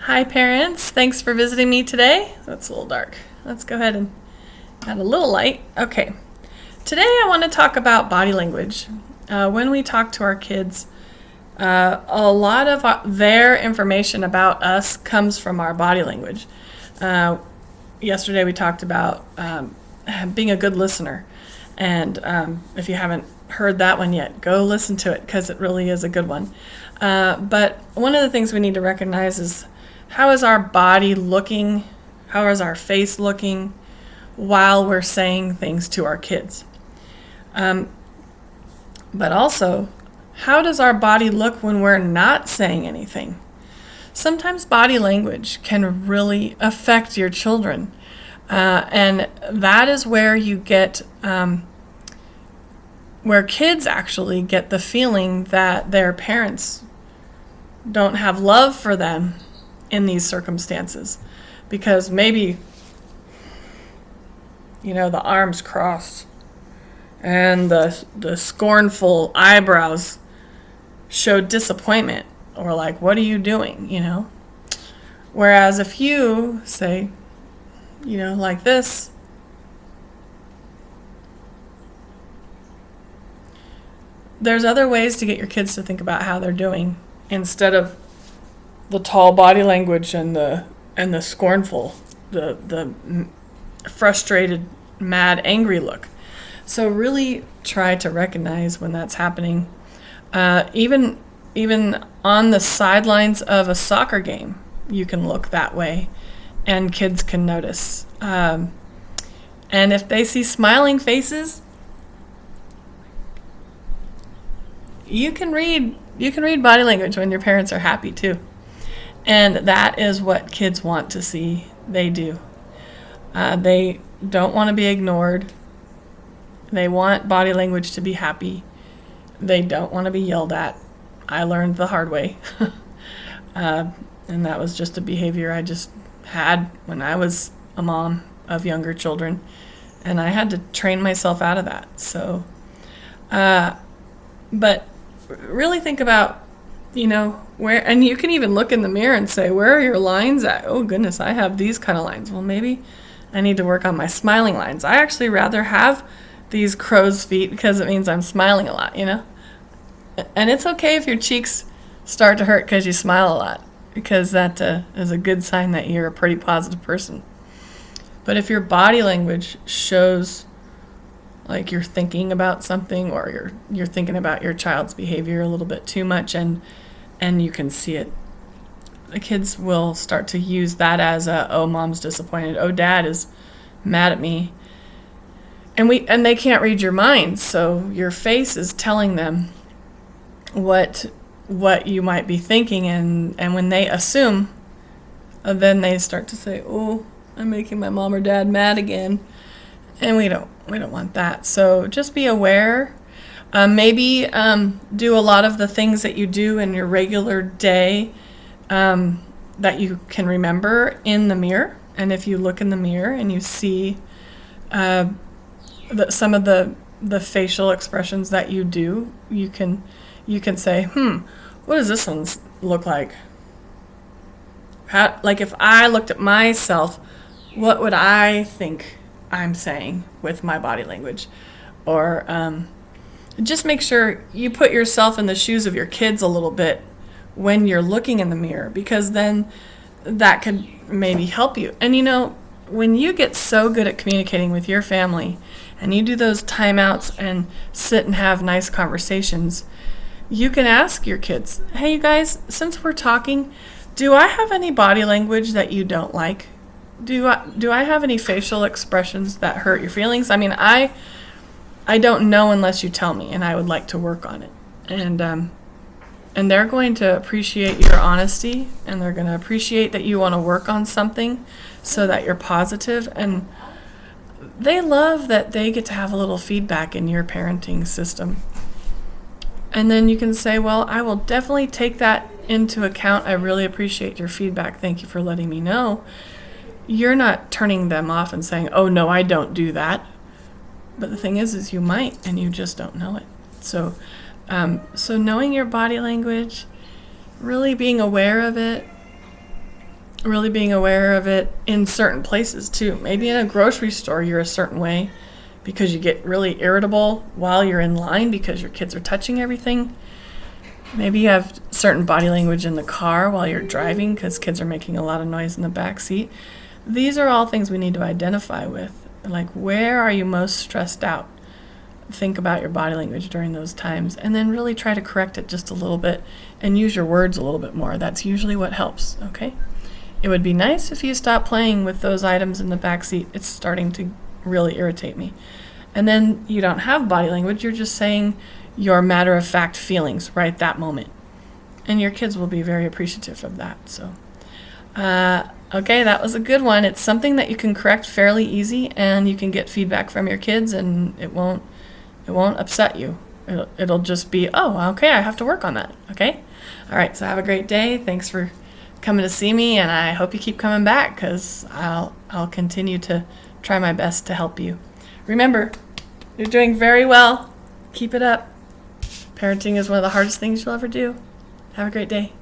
Hi, parents. Thanks for visiting me today. That's a little dark. Let's go ahead and add a little light. Okay. Today I want to talk about body language. When we talk to our kids, a lot of their information about us comes from our body language. Yesterday we talked about being a good listener. And if you haven't heard that one yet, go listen to it because it really is a good one. But one of the things we need to recognize is how is our body looking? How is our face looking while we're saying things to our kids? But also, how does our body look when we're not saying anything? Sometimes body language can really affect your children. And that is where you get, where kids actually get the feeling that their parents don't have love for them in these circumstances. Because maybe, the arms crossed and the scornful eyebrows show disappointment or like, what are you doing, Whereas if you say, like this, there's other ways to get your kids to think about how they're doing instead of the tall body language and the scornful, the frustrated, mad, angry look. So really try to recognize when that's happening. Even on the sidelines of a soccer game, you can look that way, and kids can notice. And if they see smiling faces, you can read body language when your parents are happy too. And that is what kids want to see. They do. They don't want to be ignored. They want body language to be happy. They don't want to be yelled at. I learned the hard way. And that was just a behavior I just had when I was a mom of younger children. And I had to train myself out of that. So, but really think about, where, and you can even look in the mirror and say, where are your lines at? Oh goodness, I have these kind of lines. Well, maybe I need to work on my smiling lines. I actually rather have these crow's feet because it means I'm smiling a lot, And it's okay if your cheeks start to hurt because you smile a lot, because that is a good sign that you're a pretty positive person. But if your body language shows like you're thinking about something, or you're thinking about your child's behavior a little bit too much, and you can see it, the kids will start to use that as oh, mom's disappointed, oh, dad is mad at me. And they can't read your mind, so your face is telling them what you might be thinking, and when they assume, then they start to say, oh, I'm making my mom or dad mad again. And we don't want that. So just be aware. Maybe do a lot of the things that you do in your regular day that you can remember in the mirror. And if you look in the mirror and you see some of the facial expressions that you do, you can say, what does this one look like? Like if I looked at myself, what would I think I'm saying with my body language? Or just make sure you put yourself in the shoes of your kids a little bit when you're looking in the mirror, because then that could maybe help you. And when you get so good at communicating with your family and you do those timeouts and sit and have nice conversations, you can ask your kids, hey, you guys, since we're talking, do I have any body language that you don't like? Do I have any facial expressions that hurt your feelings? I mean, I don't know unless you tell me, and I would like to work on it. And they're going to appreciate your honesty, and they're going to appreciate that you want to work on something so that you're positive. And they love that they get to have a little feedback in your parenting system. And then you can say, well, I will definitely take that into account. I really appreciate your feedback. Thank you for letting me know. You're not turning them off and saying, oh, no, I don't do that. But the thing is you might, and you just don't know it. So knowing your body language, really being aware of it, Really being aware of it in certain places too. Maybe in a grocery store, you're a certain way because you get really irritable while you're in line because your kids are touching everything. Maybe you have certain body language in the car while you're driving because kids are making a lot of noise in the back seat. These are all things we need to identify with. Like, where are you most stressed out? Think about your body language during those times and then really try to correct it just a little bit and use your words a little bit more. That's usually what helps, okay? It would be nice if you stop playing with those items in the back seat. It's starting to really irritate me. And then you don't have body language. You're just saying your matter-of-fact feelings right at that moment. And your kids will be very appreciative of that. So, okay, that was a good one. It's something that you can correct fairly easy, and you can get feedback from your kids, and it won't upset you. It'll just be, oh, okay, I have to work on that. Okay? All right, so have a great day. Thanks for coming to see me, and I hope you keep coming back because I'll continue to try my best to help you. Remember, you're doing very well. Keep it up. Parenting is one of the hardest things you'll ever do. Have a great day.